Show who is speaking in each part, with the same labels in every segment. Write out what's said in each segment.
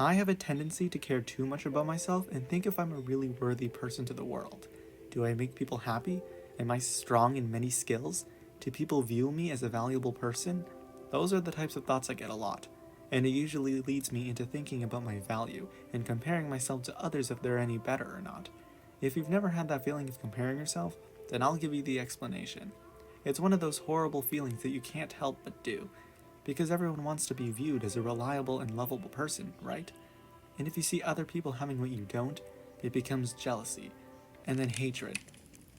Speaker 1: I have a tendency to care too much about myself and think if I'm a really worthy person to the world. Do I make people happy? Am I strong in many skills? Do people view me as a valuable person? Those are the types of thoughts I get a lot, and it usually leads me into thinking about my value and comparing myself to others if they're any better or not. If you've never had that feeling of comparing yourself, then I'll give you the explanation. It's one of those horrible feelings that you can't help but do, because everyone wants to be viewed as a reliable and lovable person, right? And if you see other people having what you don't, it becomes jealousy, and then hatred.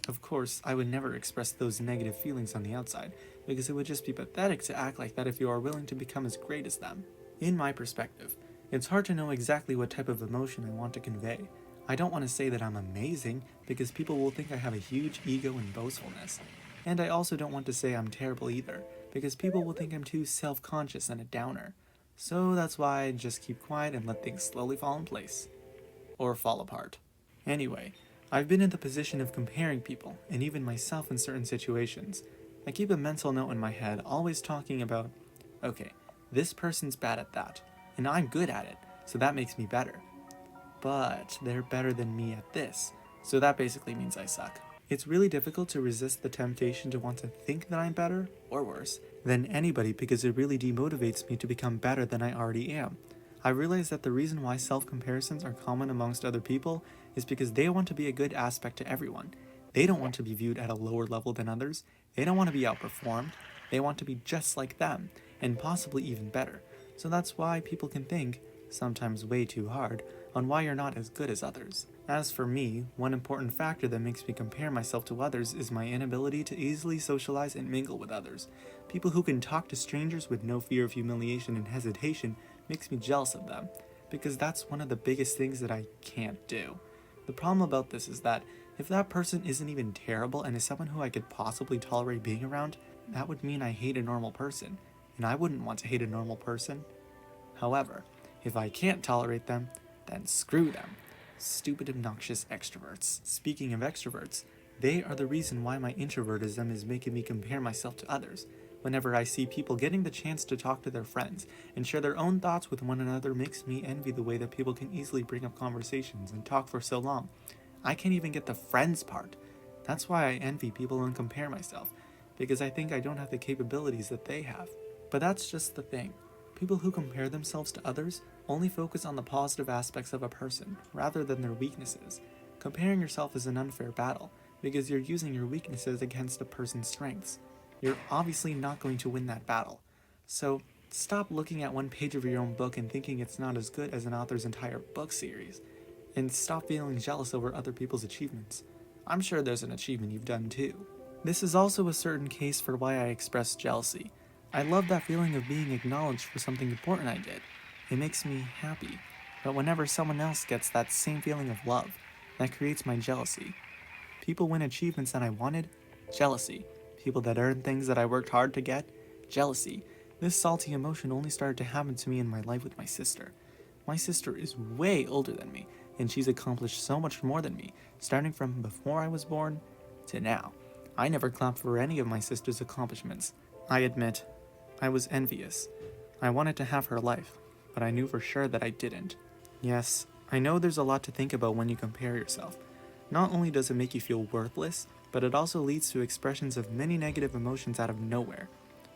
Speaker 1: Of course, I would never express those negative feelings on the outside, because it would just be pathetic to act like that if you are willing to become as great as them. In my perspective, it's hard to know exactly what type of emotion I want to convey. I don't want to say that I'm amazing, because people will think I have a huge ego and boastfulness. And I also don't want to say I'm terrible either, because people will think I'm too self-conscious and a downer. So that's why I just keep quiet and let things slowly fall in place. Or fall apart. Anyway, I've been in the position of comparing people, and even myself in certain situations. I keep a mental note in my head, always talking about, okay, this person's bad at that, and I'm good at it, so that makes me better. But they're better than me at this, so that basically means I suck. It's really difficult to resist the temptation to want to think that I'm better, or worse, than anybody because it really demotivates me to become better than I already am. I realize that the reason why self-comparisons are common amongst other people is because they want to be a good aspect to everyone. They don't want to be viewed at a lower level than others. They don't want to be outperformed. They want to be just like them, and possibly even better. So that's why people can think, sometimes way too hard, on why you're not as good as others. As for me, one important factor that makes me compare myself to others is my inability to easily socialize and mingle with others. People who can talk to strangers with no fear of humiliation and hesitation makes me jealous of them, because that's one of the biggest things that I can't do. The problem about this is that if that person isn't even terrible and is someone who I could possibly tolerate being around, that would mean I hate a normal person, and I wouldn't want to hate a normal person. However, if I can't tolerate them, then screw them. Stupid, obnoxious extroverts. Speaking of extroverts, they are the reason why my introvertism is making me compare myself to others. Whenever I see people getting the chance to talk to their friends and share their own thoughts with one another makes me envy the way that people can easily bring up conversations and talk for so long. I can't even get the friends part. That's why I envy people and compare myself, because I think I don't have the capabilities that they have. But that's just the thing. People who compare themselves to others only focus on the positive aspects of a person, rather than their weaknesses. Comparing yourself is an unfair battle, because you're using your weaknesses against a person's strengths. You're obviously not going to win that battle. So, stop looking at one page of your own book and thinking it's not as good as an author's entire book series. And stop feeling jealous over other people's achievements. I'm sure there's an achievement you've done too. This is also a certain case for why I express jealousy. I love that feeling of being acknowledged for something important I did. It makes me happy. But whenever someone else gets that same feeling of love, that creates my jealousy. People win achievements that I wanted, jealousy. People that earn things that I worked hard to get, jealousy. This salty emotion only started to happen to me in my life with my sister. My sister is way older than me, and she's accomplished so much more than me, starting from before I was born to now. I never clapped for any of my sister's accomplishments. I admit, I was envious. I wanted to have her life, but I knew for sure that I didn't. Yes, I know there's a lot to think about when you compare yourself. Not only does it make you feel worthless, but it also leads to expressions of many negative emotions out of nowhere.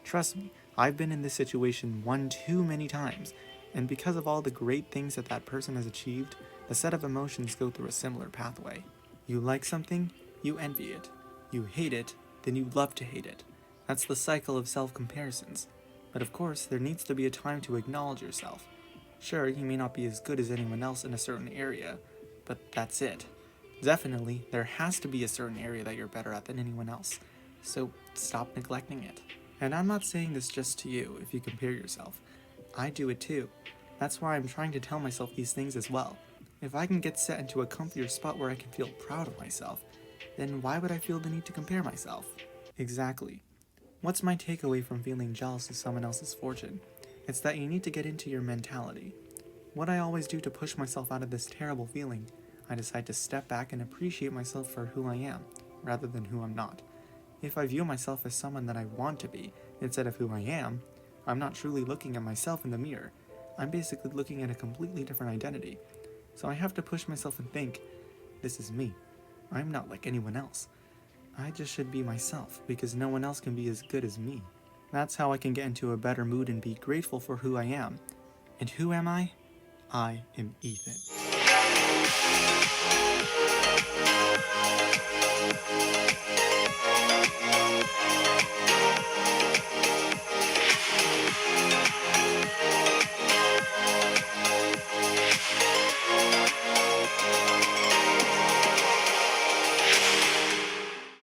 Speaker 1: Trust me, I've been in this situation one too many times, and because of all the great things that that person has achieved, the set of emotions go through a similar pathway. You like something, you envy it. You hate it, then you love to hate it. That's the cycle of self-comparisons. But of course, there needs to be a time to acknowledge yourself. Sure, you may not be as good as anyone else in a certain area, but that's it. Definitely, there has to be a certain area that you're better at than anyone else. So stop neglecting it. And I'm not saying this just to you if you compare yourself. I do it too. That's why I'm trying to tell myself these things as well. If I can get set into a comfier spot where I can feel proud of myself, then why would I feel the need to compare myself? Exactly. What's my takeaway from feeling jealous of someone else's fortune? It's that you need to get into your mentality. What I always do to push myself out of this terrible feeling, I decide to step back and appreciate myself for who I am, rather than who I'm not. If I view myself as someone that I want to be, instead of who I am, I'm not truly looking at myself in the mirror. I'm basically looking at a completely different identity. So I have to push myself and think, this is me. I'm not like anyone else. I just should be myself because no one else can be as good as me. That's how I can get into a better mood and be grateful for who I am. And who am I? I am Ethan.